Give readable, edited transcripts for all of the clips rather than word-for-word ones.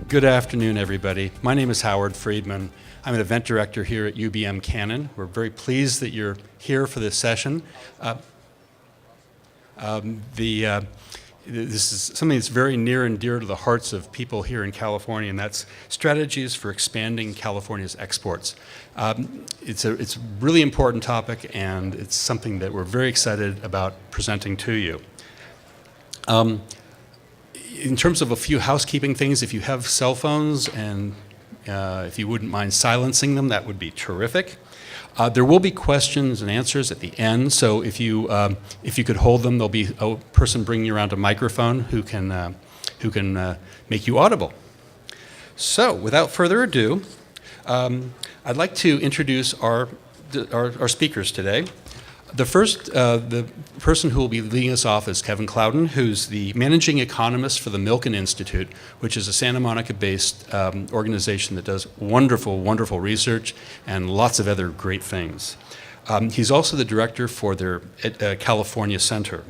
Good afternoon, everybody. My name is Howard Friedman. I'm an event director here at UBM Cannon. We're very pleased that you're here for this session. This is something that's very near and dear to the hearts of people here in California, and that's strategies for expanding California's exports. It's a really important topic, and it's something that we're very excited about presenting to you. In terms of a few housekeeping things, if you have cell phones and if you wouldn't mind silencing them, that would be terrific. There will be questions and answers at the end, so if you could hold them, there'll be a person bringing you around a microphone who can make you audible. So, without further ado, I'd like to introduce our speakers today. The person who will be leading us off is Kevin Clouden, who's the managing economist for the Milken Institute, which is a Santa Monica-based organization that does wonderful, wonderful research and lots of other great things. He's also the director for their California Center.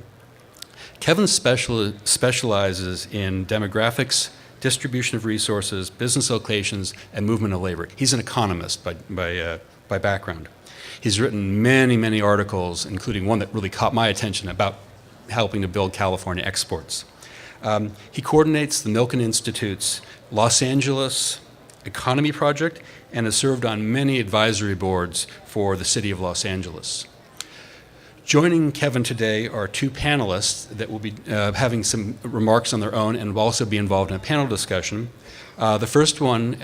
Kevin specializes in demographics, distribution of resources, business locations, and movement of labor. He's an economist by background. He's written many, many articles, including one that really caught my attention about helping to build California exports. He coordinates the Milken Institute's Los Angeles Economy Project and has served on many advisory boards for the city of Los Angeles. Joining Kevin today are two panelists that will be having some remarks on their own and will also be involved in a panel discussion. The first one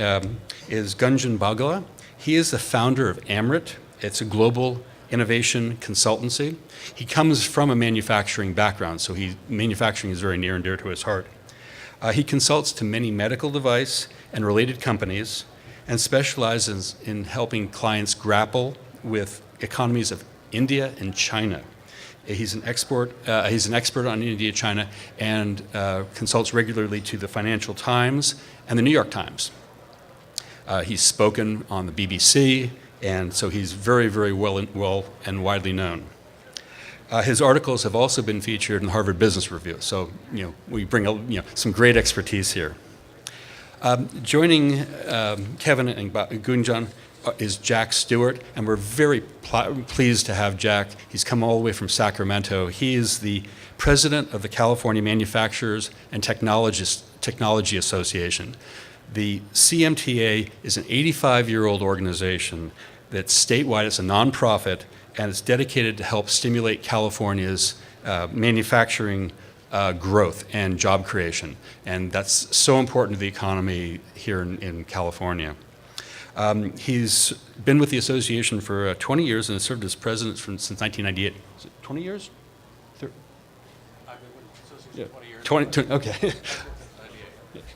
is Gunjan Bagala. He is the founder of Amrit. It's a global innovation consultancy. He comes from a manufacturing background, so manufacturing is very near and dear to his heart. He consults to many medical device and related companies and specializes in helping clients grapple with economies of India and China. He's an expert on India, China, and consults regularly to the Financial Times and the New York Times. He's spoken on the BBC, and so he's very, very well and widely known. His articles have also been featured in the Harvard Business Review, so we bring some great expertise here. Joining Kevin and Gunjan is Jack Stewart, and we're very pleased to have Jack. He's come all the way from Sacramento. He is the president of the California Manufacturers and Technology Association. The CMTA is an 85-year-old organization that's statewide. It's a nonprofit, and it's dedicated to help stimulate California's manufacturing growth and job creation. And that's so important to the economy here in California. He's been with the association for 20 years and has served as president since 1998. Is it 20 years? I've been with the association 20 years. 20, okay.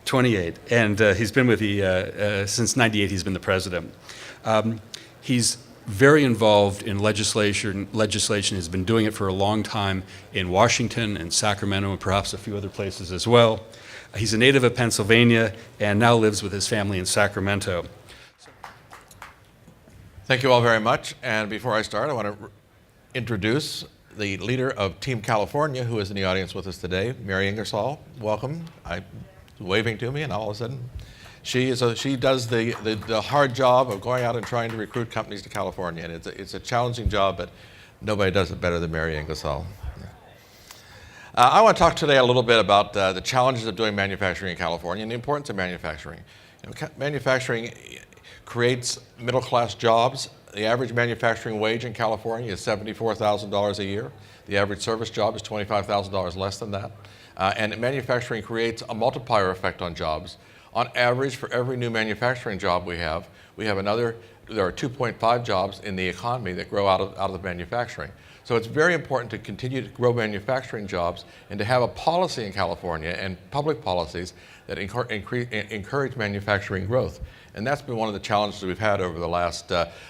28, and he's been with the, since 98 he's been the president. He's very involved in legislation, has been doing it for a long time in Washington and Sacramento and perhaps a few other places as well. He's a native of Pennsylvania and now lives with his family in Sacramento. Thank you all very much, and before I start I want to introduce the leader of Team California, who is in the audience with us today, Mary Ingersoll. Welcome. Waving to me, and all of a sudden, she does the hard job of going out and trying to recruit companies to California, and it's a challenging job, but nobody does it better than Mary Ingersoll. I want to talk today a little bit about the challenges of doing manufacturing in California and the importance of manufacturing. Manufacturing creates middle-class jobs. The average manufacturing wage in California is $74,000 a year. The average service job is $25,000 less than that. And manufacturing creates a multiplier effect on jobs. On average, for every new manufacturing job we have there are 2.5 jobs in the economy that grow out of manufacturing. So it's very important to continue to grow manufacturing jobs and to have a policy in California and public policies that encourage manufacturing growth. And that's been one of the challenges we've had over the last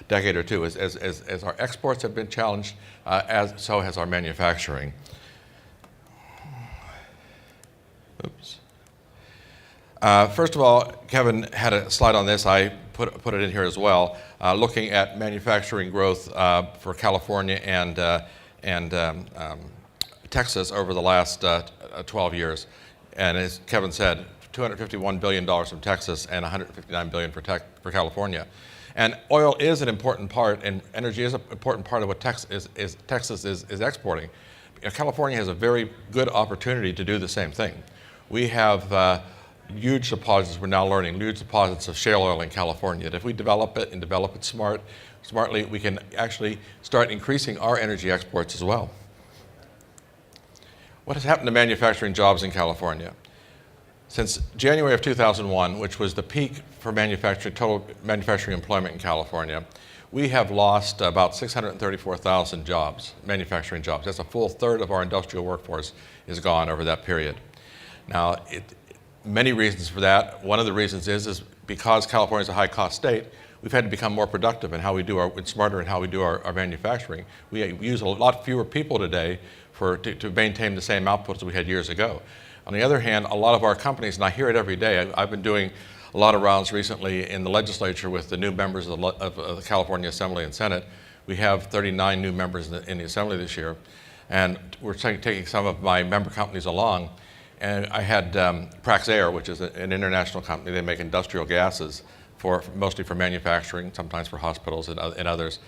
decade or two. As our exports have been challenged, so has our manufacturing. Oops. First of all, Kevin had a slide on this. I put it in here as well, looking at manufacturing growth for California and Texas over the last 12 years. And as Kevin said, $251 billion from Texas and $159 billion for California. And oil is an important part, and energy is an important part of what Texas is exporting. California has a very good opportunity to do the same thing. We have huge deposits, we're now learning, huge deposits of shale oil in California. If we develop it and develop it smartly, we can actually start increasing our energy exports as well. What has happened to manufacturing jobs in California? Since January of 2001, which was the peak for total manufacturing employment in California, we have lost about 634,000 jobs, manufacturing jobs. That's a full third of our industrial workforce is gone over that period. Now, many reasons for that. One of the reasons is because California is a high-cost state, we've had to become more productive in how we do smarter in how we do our manufacturing. We use a lot fewer people today to maintain the same outputs that we had years ago. On the other hand, a lot of our companies, and I hear it every day, I've been doing a lot of rounds recently in the legislature with the new members of the California Assembly and Senate. We have 39 new members in the Assembly this year, and we're taking some of my member companies along. And I had Praxair, which is an international company. They make industrial gases, mostly for manufacturing, sometimes for hospitals and others.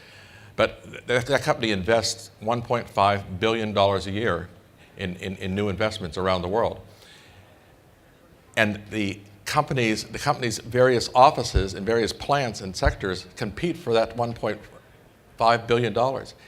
But that company invests $1.5 billion a year in new investments around the world. And the company's various offices and various plants and sectors compete for that $1.5 billion.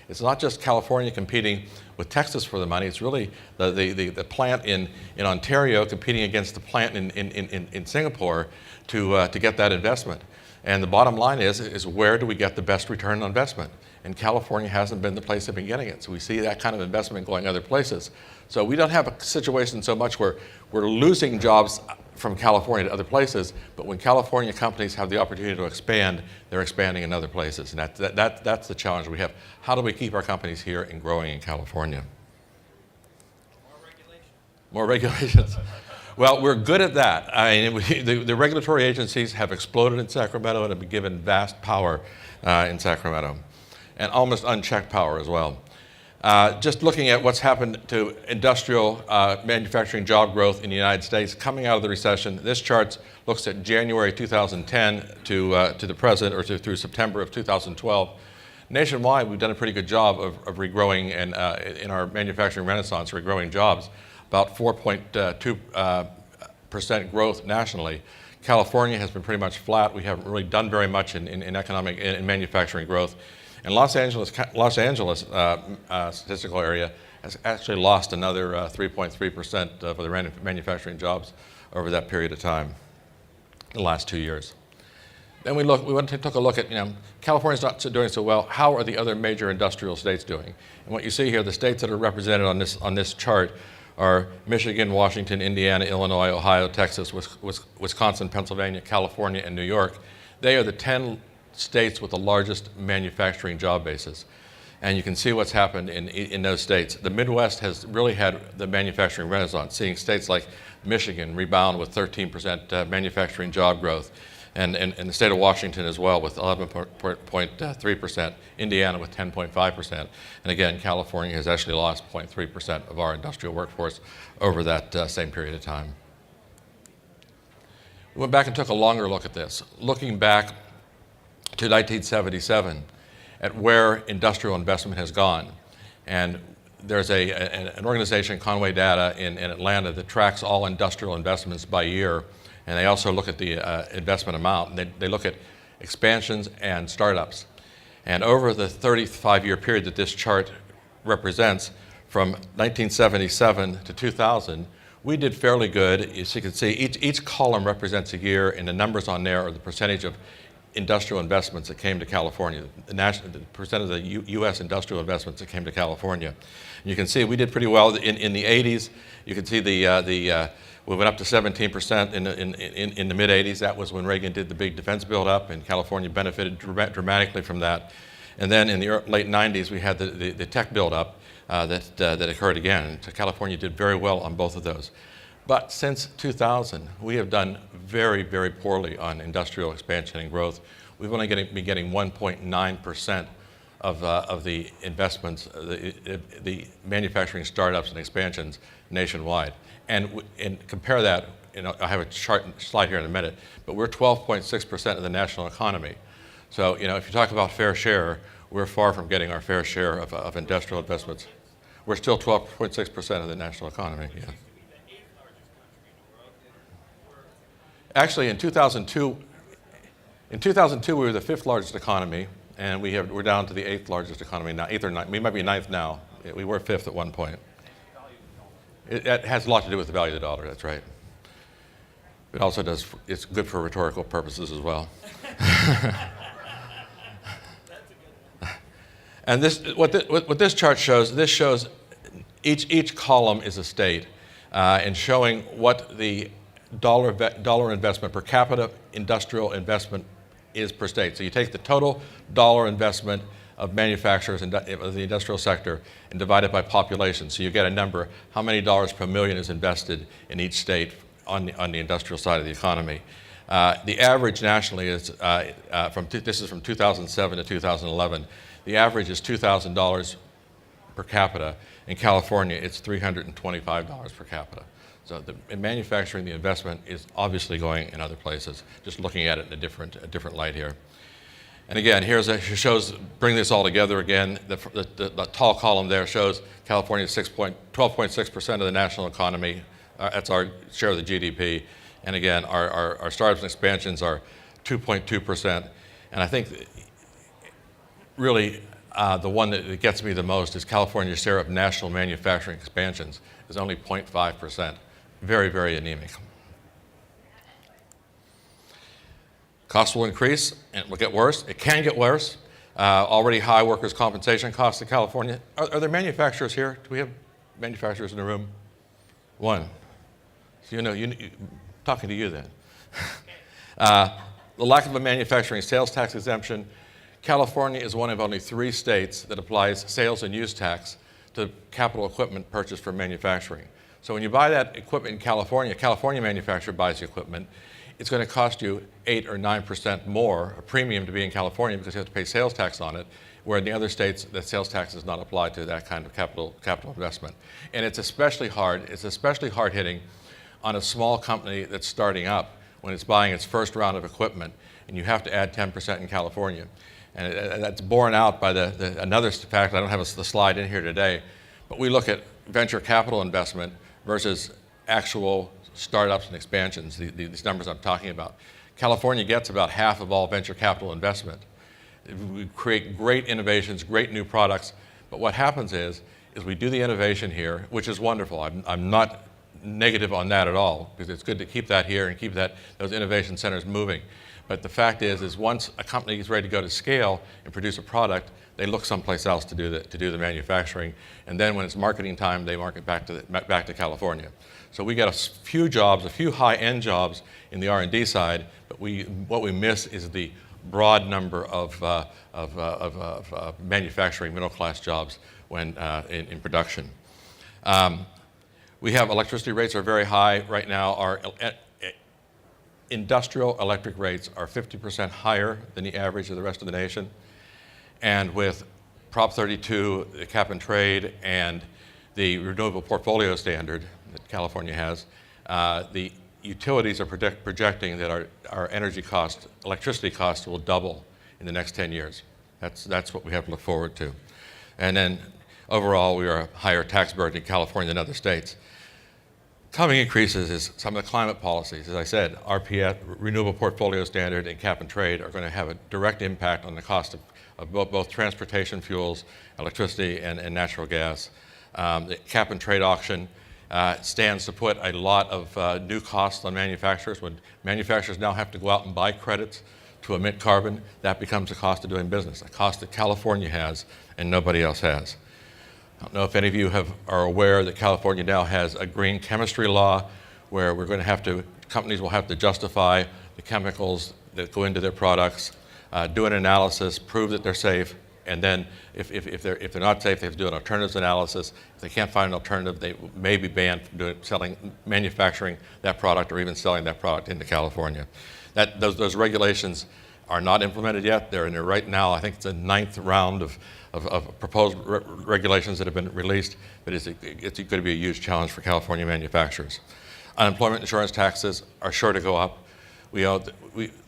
It's not just California competing with Texas for the money. It's really the plant in Ontario competing against the plant in Singapore to get that investment. And the bottom line is where do we get the best return on investment? And California hasn't been the place they've been getting it. So we see that kind of investment going other places. So we don't have a situation so much where we're losing jobs from California to other places, but when California companies have the opportunity to expand, they're expanding in other places. And that's the challenge we have. How do we keep our companies here and growing in California? More regulations. Well, we're good at that. I mean, the regulatory agencies have exploded in Sacramento and have been given vast power in Sacramento, and almost unchecked power as well. Just looking at what's happened to industrial manufacturing job growth in the United States coming out of the recession, this chart looks at January 2010 to the present, or through September of 2012. Nationwide, we've done a pretty good job of regrowing, and in our manufacturing renaissance, regrowing jobs, about 4.2% growth nationally. California has been pretty much flat. We haven't really done very much in manufacturing growth. And Los Angeles statistical area has actually lost another 3.3% of the manufacturing jobs over that period of time, the last 2 years. Then we took a look at, California's not doing so well. How are the other major industrial states doing? And what you see here, the states that are represented on this chart are Michigan, Washington, Indiana, Illinois, Ohio, Texas, Wisconsin, Pennsylvania, California, and New York. They are the 10 states with the largest manufacturing job bases. And you can see what's happened in those states. The Midwest has really had the manufacturing renaissance, seeing states like Michigan rebound with 13% manufacturing job growth, and the state of Washington as well with 11.3%, Indiana with 10.5%. And again, California has actually lost 0.3% of our industrial workforce over that same period of time. We went back and took a longer look at this, looking back to 1977 at where industrial investment has gone. And there's an organization, Conway Data, in Atlanta that tracks all industrial investments by year. And they also look at the investment amount. And they look at expansions and startups. And over the 35-year period that this chart represents, from 1977 to 2000, we did fairly good. As you can see, each column represents a year, and the numbers on there are the percentage of industrial investments that came to California, the percent of the U.S. industrial investments that came to California. And you can see we did pretty well in the 80s. You can see we went up to 17% in the mid-80s. That was when Reagan did the big defense build-up, and California benefited dramatically from that. And then in the late 90s, we had the tech build-up that occurred again. So California did very well on both of those. But since 2000, we have done very, very poorly on industrial expansion and growth. We've only been getting 1.9% of the investments, the manufacturing startups and expansions nationwide. And compare that, I have a slide here in a minute, but we're 12.6% of the national economy. So, if you talk about fair share, we're far from getting our fair share of industrial investments. We're still 12.6% of the national economy, yeah. Actually, in 2002, we were the 5th largest economy, and we're down to the 8th largest economy now, 8th or 9th. We might be 9th now. We were 5th at one point. It has a lot to do with the value of the dollar, that's right. It also it's good for rhetorical purposes as well. And what this chart shows, each column is a state, and showing what the dollar investment per capita industrial investment is per state. So you take the total dollar investment of manufacturers of the industrial sector and divide it by population. So you get a number, how many dollars per million is invested in each state on the industrial side of the economy. The average nationally is, this is from 2007 to 2011, the average is $2,000 per capita. In California, it's $325 per capita. So in manufacturing, the investment is obviously going in other places, just looking at it in a different light here. And again, shows, bring this all together again, the tall column there shows California's 12.6% of the national economy. That's our share of the GDP. And again, our startups and expansions are 2.2%. And I think really the one that gets me the most is California's share of national manufacturing expansions is only 0.5%. Very, very anemic. Costs will increase and it will get worse. It can get worse. Already high workers' compensation costs in California. Are there manufacturers here? Do we have manufacturers in the room? One. So talking to you then. The lack of a manufacturing sales tax exemption. California is one of only 3 states that applies sales and use tax to capital equipment purchased for manufacturing. So when you buy that equipment in California, a California manufacturer buys the equipment, it's going to cost you 8 or 9% more, a premium to be in California because you have to pay sales tax on it, where in the other states, the sales tax is not applied to that kind of capital investment. And it's especially hard-hitting on a small company that's starting up when it's buying its first round of equipment, and you have to add 10% in California. And that's borne out by another fact. I don't have the slide in here today, but we look at venture capital investment versus actual startups and expansions, these numbers I'm talking about. California gets about half of all venture capital investment. We create great innovations, great new products, but what happens is we do the innovation here, which is wonderful. I'm not negative on that at all, because it's good to keep that here and keep those innovation centers moving. But the fact is once a company is ready to go to scale and produce a product, they look someplace else to do the manufacturing, and then when it's marketing time, they market back to California. So we get a few jobs, a few high-end jobs in the R&D side, but what we miss is the broad number of manufacturing middle-class jobs when in production. We have electricity rates are very high right now. Our industrial electric rates are 50% higher than the average of the rest of the nation. And with Prop 32, the cap and trade, and the renewable portfolio standard that California has, the utilities are projecting that our energy cost, electricity costs will double in the next 10 years. That's what we have to look forward to. And then overall, we are a higher tax burden in California than other states. Coming increases is some of the climate policies. As I said, RPS, Renewable Portfolio Standard, and cap and trade are going to have a direct impact on the cost of both transportation fuels, electricity, and natural gas. The cap and trade auction stands to put a lot of new costs on manufacturers. When manufacturers now have to go out and buy credits to emit carbon, that becomes a cost of doing business, a cost that California has and nobody else has. I don't know if any of you are aware that California now has a green chemistry law where companies will have to justify the chemicals that go into their products, do an analysis, prove that they're safe, and then if they're not safe, they have to do an alternatives analysis. If they can't find an alternative, they may be banned from manufacturing that product or even selling that product into California. Those regulations are not implemented yet. They're in there right now. I think it's the 9th round of proposed regulations that have been released, but it's going to be a huge challenge for California manufacturers. Unemployment insurance taxes are sure to go up.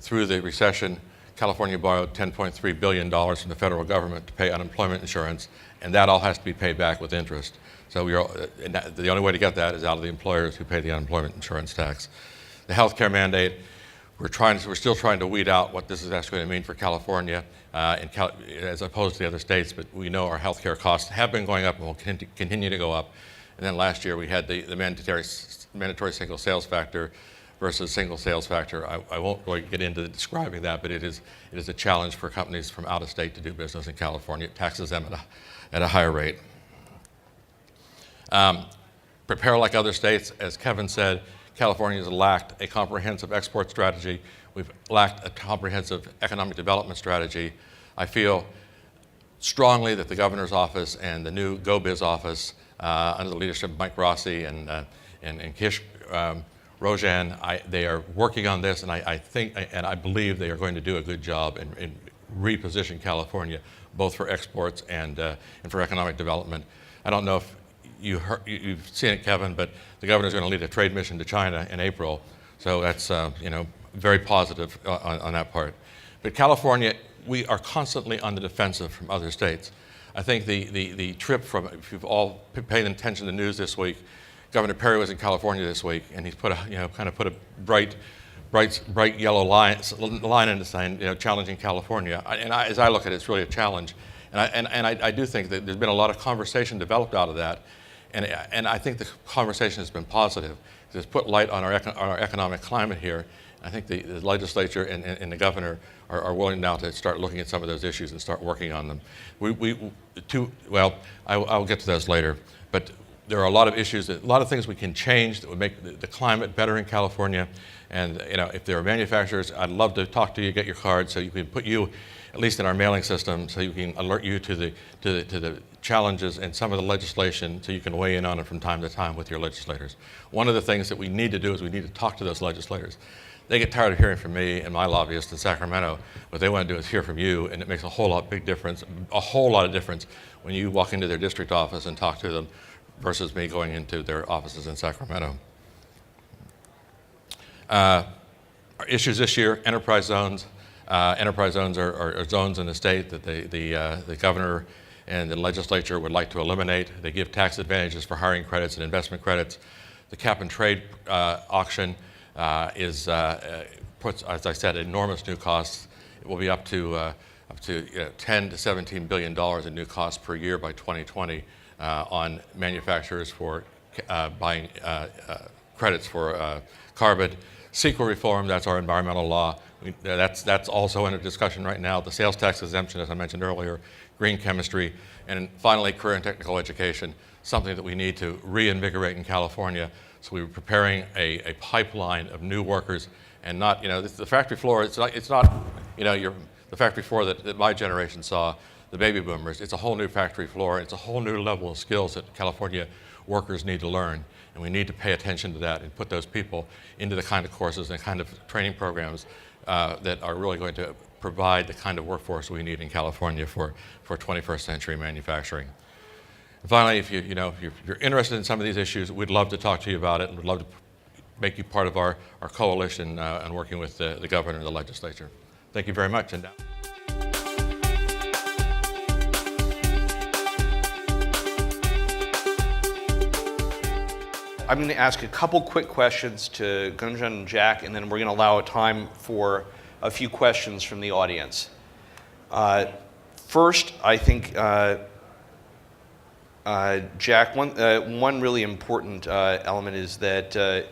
Through the recession, California borrowed $10.3 billion from the federal government to pay unemployment insurance, and that all has to be paid back with interest. So the only way to get that is out of the employers who pay the unemployment insurance tax. The healthcare mandate, we're still trying to weed out what this is actually going to mean for California as opposed to the other states, but we know our healthcare costs have been going up and will continue to go up. And then last year we had the mandatory single sales factor versus single sales factor. I won't really get into describing that, but it is a challenge for companies from out of state to do business in California. It taxes them at a higher rate. Prepare like other states. As Kevin said, California has lacked a comprehensive export strategy. We've lacked a comprehensive economic development strategy. I feel strongly that the governor's office and the new GoBiz office under the leadership of Mike Rossi and Kish Rojan, they are working on this, and I think and I believe they are going to do a good job in reposition California, both for exports and for economic development. I don't know if you've seen it, Kevin, but the governor's going to lead a trade mission to China in April, so that's very positive on that part. But California, we are constantly on the defensive from other states. I think the trip from, if you've all paid attention to the news this week, Governor Perry was in California this week, and he's put a bright yellow line in the sign, challenging California. As I look at it, it's really a challenge. And I do think that there's been a lot of conversation developed out of that, and I think the conversation has been positive. It's put light on our economic climate here. I think the legislature and the governor are willing now to start looking at some of those issues and start working on them. I'll get to those later, but there are a lot of issues, a lot of things we can change that would make the climate better in California. And if there are manufacturers, I'd love to talk to you, get your card, so you can put you at least in our mailing system, so you can alert you to the challenges and some of the legislation, so you can weigh in on it from time to time with your legislators. One of the things that we need to do is we need to talk to those legislators. They get tired of hearing from me and my lobbyists in Sacramento. What they want to do is hear from you, and it makes a whole lot of difference when you walk into their district office and talk to them versus me going into their offices in Sacramento. Our issues this year, enterprise zones. Enterprise zones are zones in the state that the governor and the legislature would like to eliminate. They give tax advantages for hiring credits and investment credits. The cap and trade auction puts, as I said, enormous new costs. It will be up to $10 to $17 billion in new costs per year by 2020 on manufacturers for buying credits for carbon. CEQA reform, that's our environmental law. That's also under discussion right now. The sales tax exemption, as I mentioned earlier, green chemistry, and finally career and technical education, something that we need to reinvigorate in California. So we're preparing a pipeline of new workers, and not, the factory floor, it's not the factory floor that my generation saw, the baby boomers. It's a whole new factory floor. It's a whole new level of skills that California workers need to learn. And we need to pay attention to that and put those people into the kind of courses and kind of training programs that are really going to provide the kind of workforce we need in California for 21st century manufacturing. And finally, if you're interested in some of these issues, we'd love to talk to you about it, and we'd love to make you part of our coalition and working with the governor and the legislature. Thank you very much. And now. I'm going to ask a couple quick questions to Gunjan and Jack, and then we're going to allow time for a few questions from the audience. First, I think, Jack, one really important element is that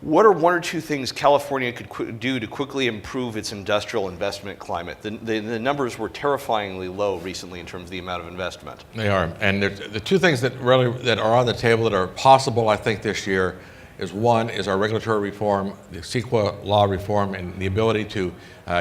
what are one or two things California could do to quickly improve its industrial investment climate? The numbers were terrifyingly low recently in terms of the amount of investment. They are, and the two things that are on the table that are possible, I think, this year is one is our regulatory reform, the CEQA law reform, and the ability to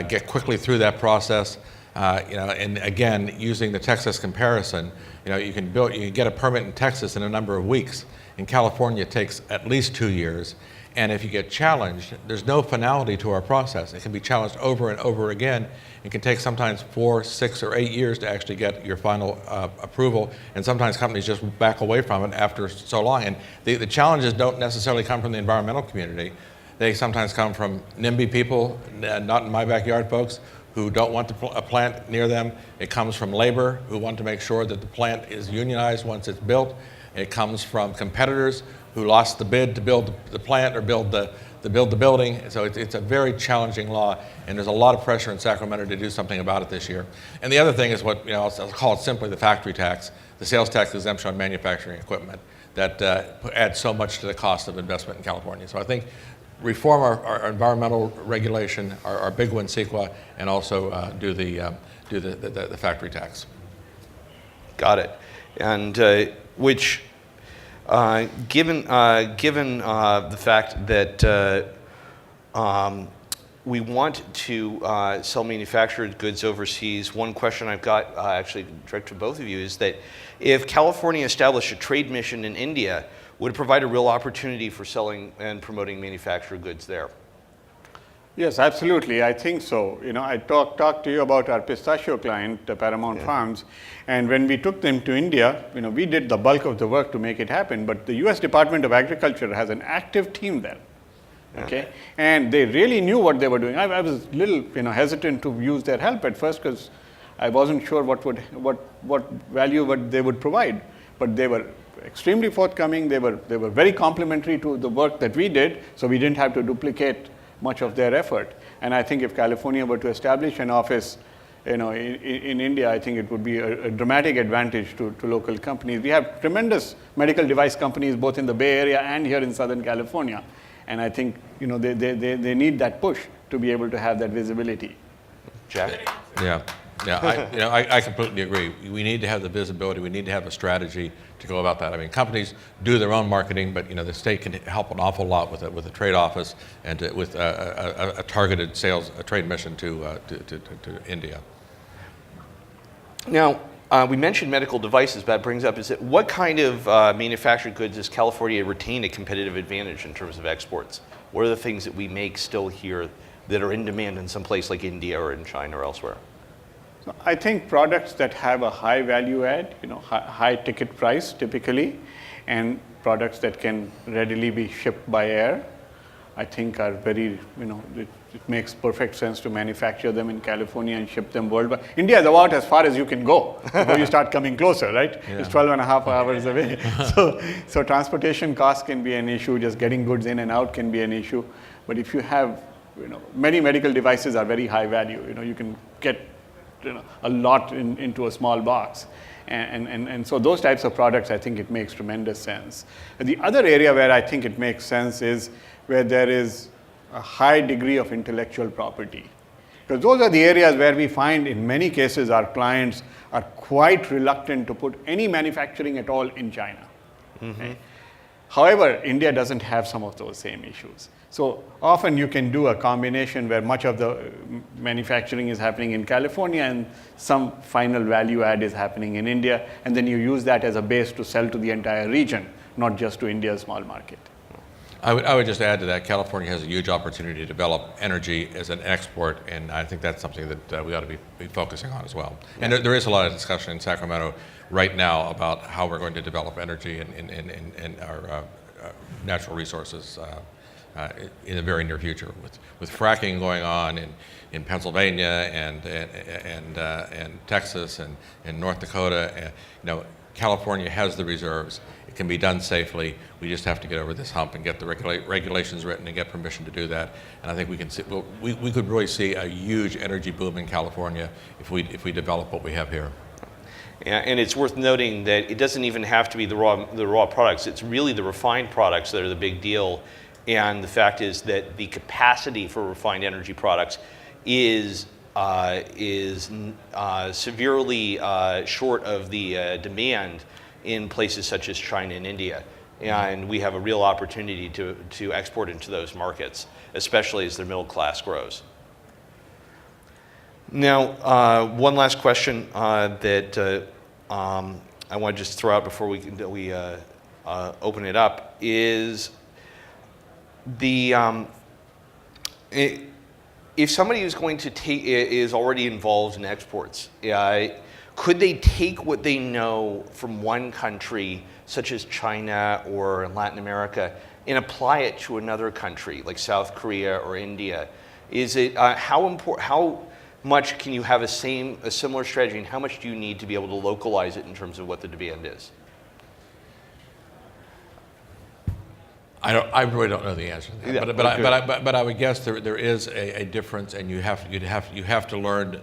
get quickly through that process. And again, using the Texas comparison, you can get a permit in Texas in a number of weeks. In California, it takes at least 2 years. And if you get challenged, there's no finality to our process. It can be challenged over and over again. It can take sometimes 4, 6, or 8 years to actually get your final approval, and sometimes companies just back away from it after so long. And the challenges don't necessarily come from the environmental community. They sometimes come from NIMBY people, not in my backyard folks, who don't want a plant near them. It comes from labor who want to make sure that the plant is unionized once it's built. It comes from competitors who lost the bid to build the plant or build the building. So it's a very challenging law, and there's a lot of pressure in Sacramento to do something about it this year. And the other thing is what, I'll call it simply the factory tax, the sales tax exemption on manufacturing equipment that adds so much to the cost of investment in California. So I think reform our environmental regulation, our big one, CEQA, and also do the factory tax. Got it. And which, given the fact that we want to sell manufactured goods overseas, one question I've got actually direct to both of you is that if California established a trade mission in India, would it provide a real opportunity for selling and promoting manufactured goods there? Yes, absolutely. I think so. I talked to you about our pistachio client, Paramount Farms, and when we took them to India, we did the bulk of the work to make it happen. But the U.S. Department of Agriculture has an active team there, okay, and they really knew what they were doing. I was a little, hesitant to use their help at first because I wasn't sure what value they would provide, but they were extremely forthcoming. They were very complimentary to the work that we did, so we didn't have to duplicate much of their effort. And I think if California were to establish an office, in India, I think it would be a dramatic advantage to local companies. We have tremendous medical device companies both in the Bay Area and here in Southern California, and I think they need that push to be able to have that visibility. Jack? Yeah. I completely agree. We need to have the visibility. We need to have a strategy to go about that. I mean, companies do their own marketing, but the state can help an awful lot with a trade office and with a targeted sales, a trade mission to India. Now, we mentioned medical devices. That brings up what kind of manufactured goods does California retain a competitive advantage in terms of exports? What are the things that we make still here that are in demand in some place like India or in China or elsewhere? So I think products that have a high value add, high ticket price typically, and products that can readily be shipped by air, I think are very, it makes perfect sense to manufacture them in California and ship them worldwide. India is about as far as you can go before you start coming closer, right? Yeah. It's 12 and a half hours away. So transportation costs can be an issue, just getting goods in and out can be an issue. But if you have, many medical devices are very high value. You can get a lot into a small box. And so those types of products, I think it makes tremendous sense. The other area where I think it makes sense is where there is a high degree of intellectual property. Because those are the areas where we find in many cases our clients are quite reluctant to put any manufacturing at all in China. Mm-hmm. Okay? However, India doesn't have some of those same issues. So often you can do a combination where much of the manufacturing is happening in California and some final value add is happening in India, and then you use that as a base to sell to the entire region, not just to India's small market. I would just add to that, California has a huge opportunity to develop energy as an export, and I think that's something that we ought to be focusing on as well. Yeah. And there is a lot of discussion in Sacramento right now about how we're going to develop energy in our natural resources in the very near future, with fracking going on in Pennsylvania and Texas and North Dakota. California has the reserves. It can be done safely. We just have to get over this hump and get the regulations written and get permission to do that. And I think we can see, we could really see a huge energy boom in California if we develop what we have here. Yeah, and it's worth noting that it doesn't even have to be the raw products. It's really the refined products that are the big deal. And the fact is that the capacity for refined energy products is severely short of the demand in places such as China and India. And we have a real opportunity to export into those markets, especially as their middle class grows. Now, one last question that I want to just throw out before we open it up is, The if somebody is going to take is already involved in exports, could they take what they know from one country, such as China or Latin America, and apply it to another country like South Korea or India? Is it how much can you have a similar strategy, and how much do you need to be able to localize it in terms of what the demand is? I really don't know the answer to that, Yeah, but I would guess there is a difference, and you have to learn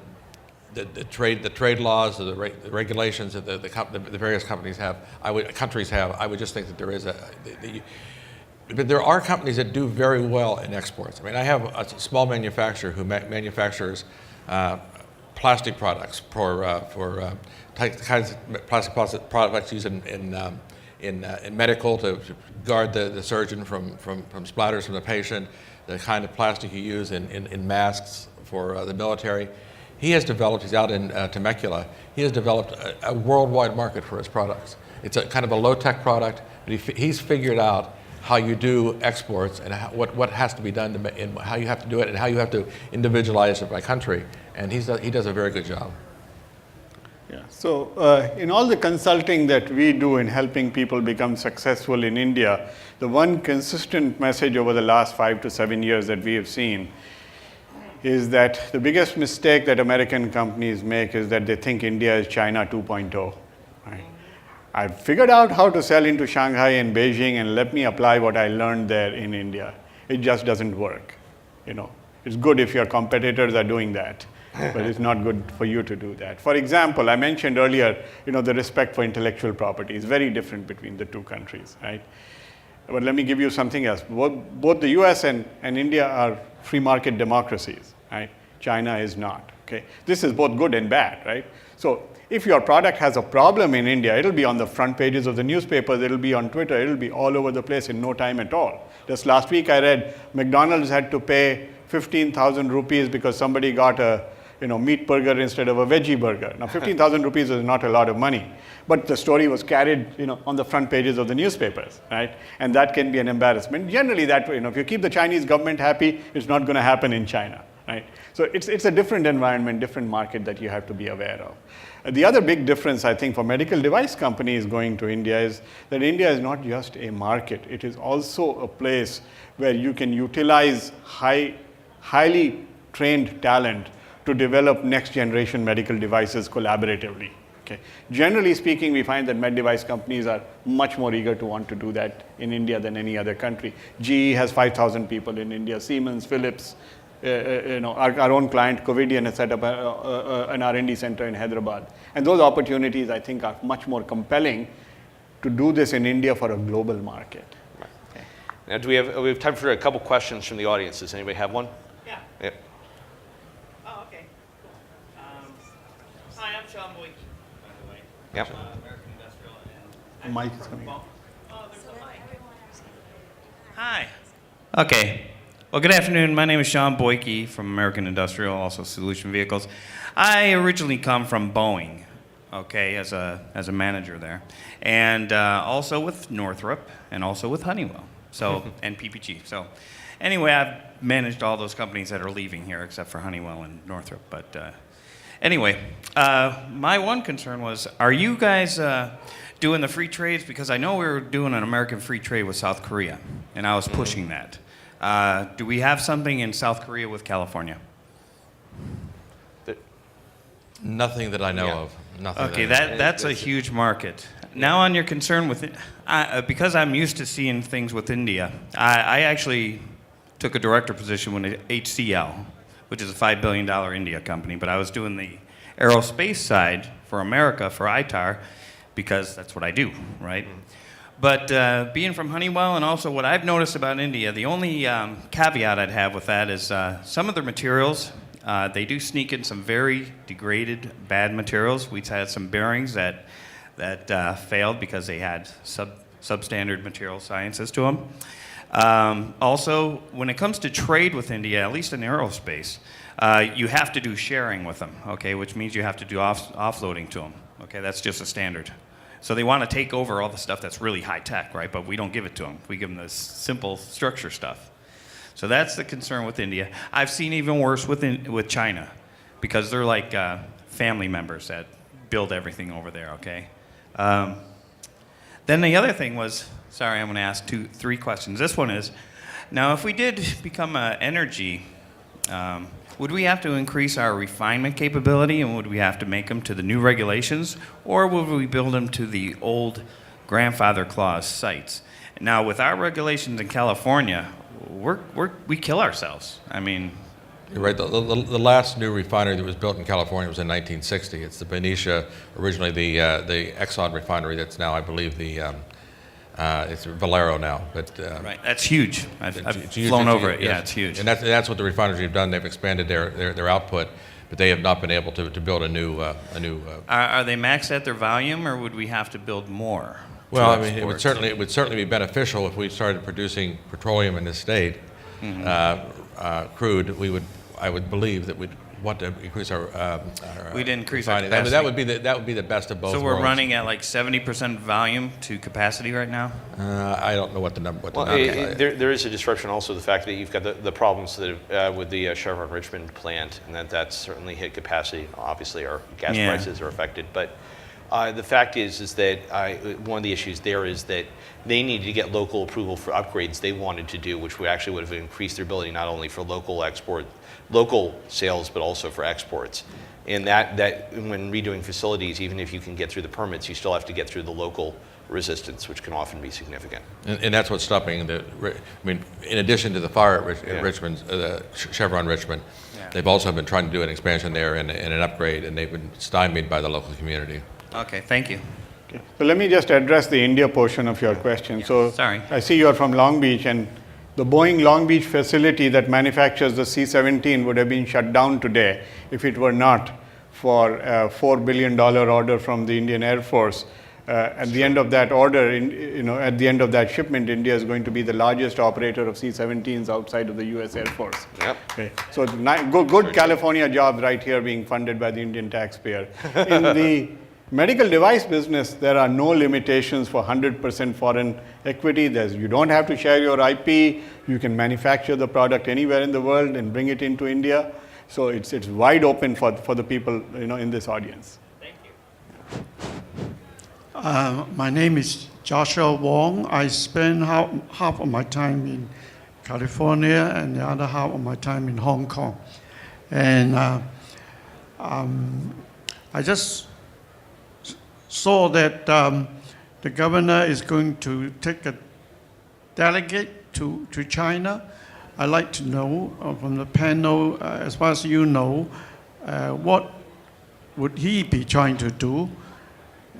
the trade laws, the regulations that the various companies have. Countries have. I would just think that there is but there are companies that do very well in exports. I mean, I have a small manufacturer who manufactures plastic products for kinds of plastic products used in medical to guard the surgeon from splatters from the patient, the kind of plastic you use in masks for the military. He's out in Temecula, he has developed a worldwide market for his products. It's a kind of a low-tech product, but he's figured out how you do exports and what has to be done and how you have to do it and how you have to individualize it by country. And he does a very good job. Yeah. So in all the consulting that we do in helping people become successful in India, the one consistent message over the last 5 to 7 years that we have seen is that the biggest mistake that American companies make is that they think India is China 2.0. Right? I've figured out how to sell into Shanghai and Beijing, and let me apply what I learned there in India. It just doesn't work. It's good if your competitors are doing that, but it's not good for you to do that. For example, I mentioned earlier, the respect for intellectual property is very different between the two countries, right? But let me give you something else. Both the US and India are free market democracies, right? China is not, okay? This is both good and bad, right? So if your product has a problem in India, it'll be on the front pages of the newspapers, it'll be on Twitter, it'll be all over the place in no time at all. Just last week I read McDonald's had to pay 15,000 rupees because somebody got a meat burger instead of a veggie burger. Now 15,000 rupees is not a lot of money, but the story was carried on the front pages of the newspapers, right? And that can be an embarrassment. Generally that way, if you keep the Chinese government happy, it's not going to happen in China, right? So it's a different environment, different market that you have to be aware of. The other big difference, I think, for medical device companies going to India is that India is not just a market. It is also a place where you can utilize highly trained talent to develop next generation medical devices collaboratively. Okay. Generally speaking, we find that med device companies are much more eager to want to do that in India than any other country. GE has 5,000 people in India, Siemens, Philips, our own client, Covidian, has set up an R&D center in Hyderabad. And those opportunities, I think, are much more compelling to do this in India for a global market. Okay. Now, we have time for a couple questions from the audience. Does anybody have one? Yeah. Yep. Oh, okay. Hi, I'm Sean Boyke, by the way. Yep. American Industrial. And Mike is coming. Oh, there's a mic. Hi. Okay. Well, good afternoon. My name is Sean Boyke from American Industrial, also Solution Vehicles. I originally come from Boeing, okay, as a manager there, and also with Northrop, and also with Honeywell, and PPG. So, anyway, I've managed all those companies that are leaving here, except for Honeywell and Northrop. But anyway, my one concern was, are you guys doing the free trades? Because I know we were doing an American free trade with South Korea, and I was pushing that. Do we have something in South Korea with California? Nothing that I know Yeah. of. Nothing. Okay, that I know of. that's a huge market. Now on your concern with it, because I'm used to seeing things with India, I actually took a director position with HCL, which is a $5 billion India company, but I was doing the aerospace side for America, for ITAR, because that's what I do, right? But being from Honeywell, and also what I've noticed about India, the only caveat I'd have with that is some of their materials, they do sneak in some very degraded, bad materials. We've had some bearings that failed because they had substandard material sciences to them. Also, when it comes to trade with India, at least in aerospace, you have to do sharing with them, okay, which means you have to do offloading to them. Okay, that's just a standard. So they want to take over all the stuff that's really high tech, right? But we don't give it to them. We give them the simple structure stuff. So that's the concern with India. I've seen even worse with China, because they're like family members that build everything over there, okay? Then the other thing was, sorry, I'm going to ask three questions. This one is, now if we did become energy, would we have to increase our refinement capability, and would we have to make them to the new regulations, or would we build them to the old grandfather clause sites? Now, with our regulations in California, we kill ourselves. I mean, You're right. The last new refinery that was built in California was in 1960. It's the Benicia, originally the Exxon refinery. That's now, I believe, it's Valero now. But right, that's huge. I've it's huge. flown It's over huge, it. Yeah, yes. it's huge. And that's what the refineries have done. They've expanded their output, but they have not been able to build a new. Are they maxed at their volume, or would we have to build more? Well, to I mean, it would certainly be beneficial if we started producing petroleum in this state, crude. I would believe that we'd want to increase our. We'd increase our refining. capacity. That would be the best of both So worlds. we're running at like 70% volume to capacity right now? I don't know what the number. Well, there is a disruption also, the fact that you've got the problems that with the Chevron Richmond plant, and that's certainly hit capacity. Obviously, our gas prices are affected. But the fact is that one of the issues there is that they needed to get local approval for upgrades they wanted to do, which would have increased their ability not only for local sales, but also for exports. And that when redoing facilities, even if you can get through the permits, you still have to get through the local resistance, which can often be significant. And that's what's stopping in addition to the fire at Richmond, Chevron Richmond, they've also been trying to do an expansion there and an upgrade, and they've been stymied by the local community. Okay, thank you. Okay. So let me just address the India portion of your question. So Sorry. I see you're from Long Beach, and the Boeing Long Beach facility that manufactures the C-17 would have been shut down today if it were not for a $4 billion order from the Indian Air Force. At the end of that order, at the end of that shipment, India is going to be the largest operator of C-17s outside of the U.S. Air Force. Yep. Okay. So good California jobs right here being funded by the Indian taxpayer. In the medical device business, there are no limitations for 100% foreign equity. You don't have to share your IP. You can manufacture the product anywhere in the world and bring it into India. So it's wide open for the people in this audience. Thank you. My name is Joshua Wong. I spend half of my time in California and the other half of my time in Hong Kong. And I just saw that the governor is going to take a delegate to China. I'd like to know from the panel, as far as you know, what would he be trying to do?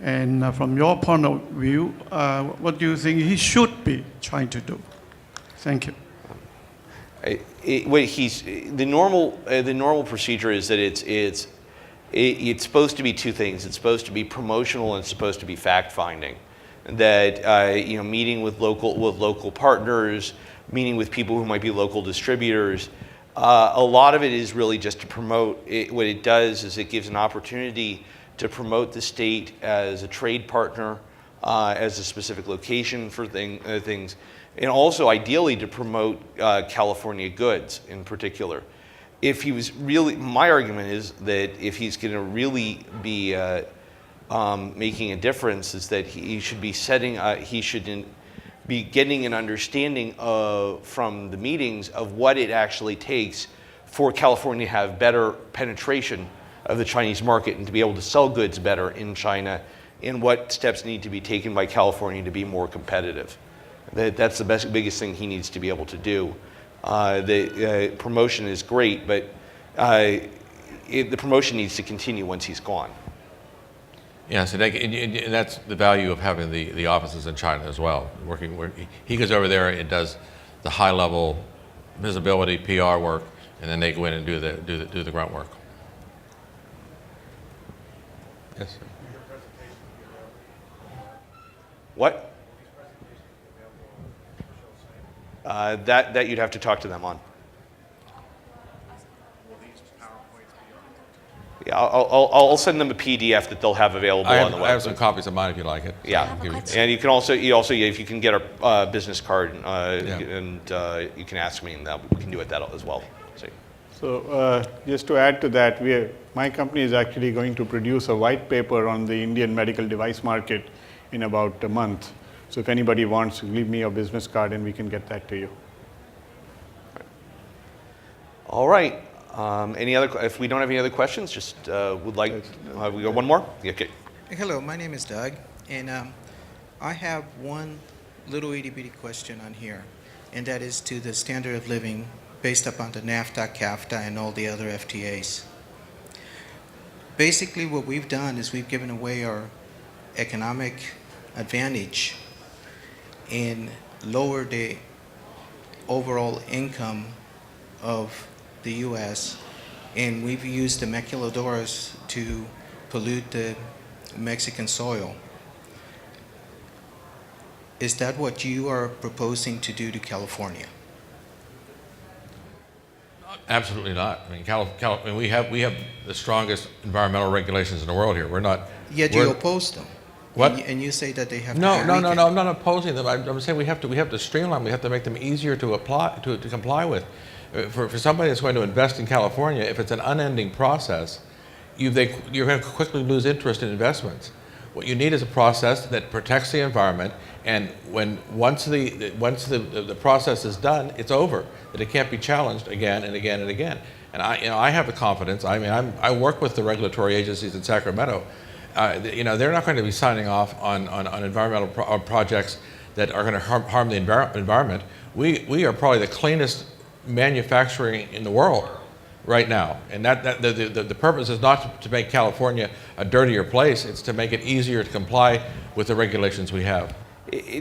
And from your point of view, what do you think he should be trying to do? Thank you. The normal procedure is that it's supposed to be two things. It's supposed to be promotional and it's supposed to be fact-finding. That meeting with local partners, meeting with people who might be local distributors. A lot of it is really just to promote. What it does is it gives an opportunity to promote the state as a trade partner, as a specific location for things, and also ideally to promote California goods in particular. If he was really, my argument is that if he's going to really be making a difference, is that he should be be getting an understanding from the meetings of what it actually takes for California to have better penetration of the Chinese market and to be able to sell goods better in China, and what steps need to be taken by California to be more competitive. That's the biggest thing he needs to be able to do. The promotion is great, but the promotion needs to continue once he's gone. Yes, and that's the value of having the offices in China as well. He goes over there and does the high-level visibility PR work, and then they go in and do the grunt work. Yes. Sir. What? That you'd have to talk to them on. Yeah, I'll send them a PDF that they'll have available on the website. I have some copies of mine if you like it. Yeah. I can give you- And you can also, if you can get our business card, Yeah. and you can ask me, and we can do it that as well. So just to add to that, my company is actually going to produce a white paper on the Indian medical device market in about a month. So if anybody wants, leave me your business card and we can get that to you. All right. If we don't have any other questions, just would like, we got one more? Yeah, okay. Hello, my name is Doug, and I have one little itty-bitty question on here, and that is to the standard of living based upon the NAFTA, CAFTA, and all the other FTAs. Basically, what we've done is we've given away our economic advantage and lowered the overall income of the U.S., and we've used the maquiladoras to pollute the Mexican soil. Is that what you are proposing to do to California? Absolutely not. I mean, we have the strongest environmental regulations in the world here. We're not. Yet you oppose them. What? And you say that they have to No, be no, no, weakened. no. I'm not opposing them. I'm saying we have to streamline. We have to make them easier to apply to comply with. For somebody that's going to invest in California, if it's an unending process, you're going to quickly lose interest in investments. What you need is a process that protects the environment, and once the process is done, it's over. That it can't be challenged again and again and again. And I have the confidence. I mean, I work with the regulatory agencies in Sacramento. They're not going to be signing off on environmental projects that are going to harm the environment. We are probably the cleanest manufacturing in the world right now, and the purpose is not to make California a dirtier place. It's to make it easier to comply with the regulations we have.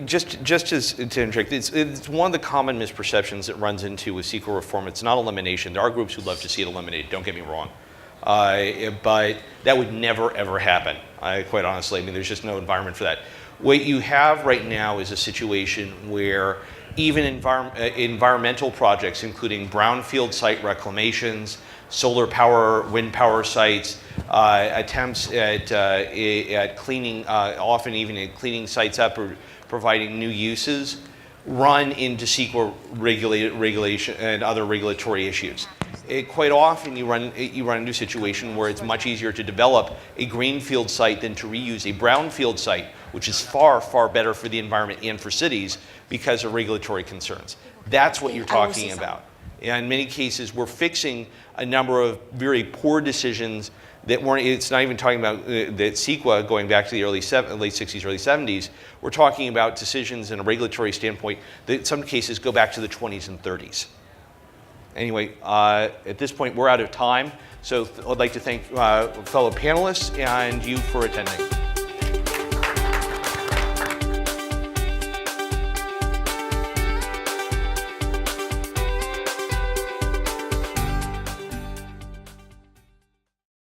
Just to interject, it's one of the common misperceptions that runs into with CEQA reform. It's not elimination. There are groups who'd love to see it eliminated, don't get me wrong. But that would never, ever happen, quite honestly. I mean, there's just no environment for that. What you have right now is a situation where even environmental projects, including brownfield site reclamations, solar power, wind power sites, attempts at cleaning, often even at cleaning sites up or providing new uses, run into CEQA regulation and other regulatory issues. Quite often you run into a situation where it's much easier to develop a greenfield site than to reuse a brownfield site, which is far, far better for the environment and for cities because of regulatory concerns. That's what you're talking about. And in many cases, we're fixing a number of very poor decisions that weren't, it's not even talking about that CEQA going back to the late 60s, early 70s. We're talking about decisions in a regulatory standpoint that in some cases go back to the 20s and 30s. Anyway, at this point, we're out of time. So I'd like to thank fellow panelists and you for attending.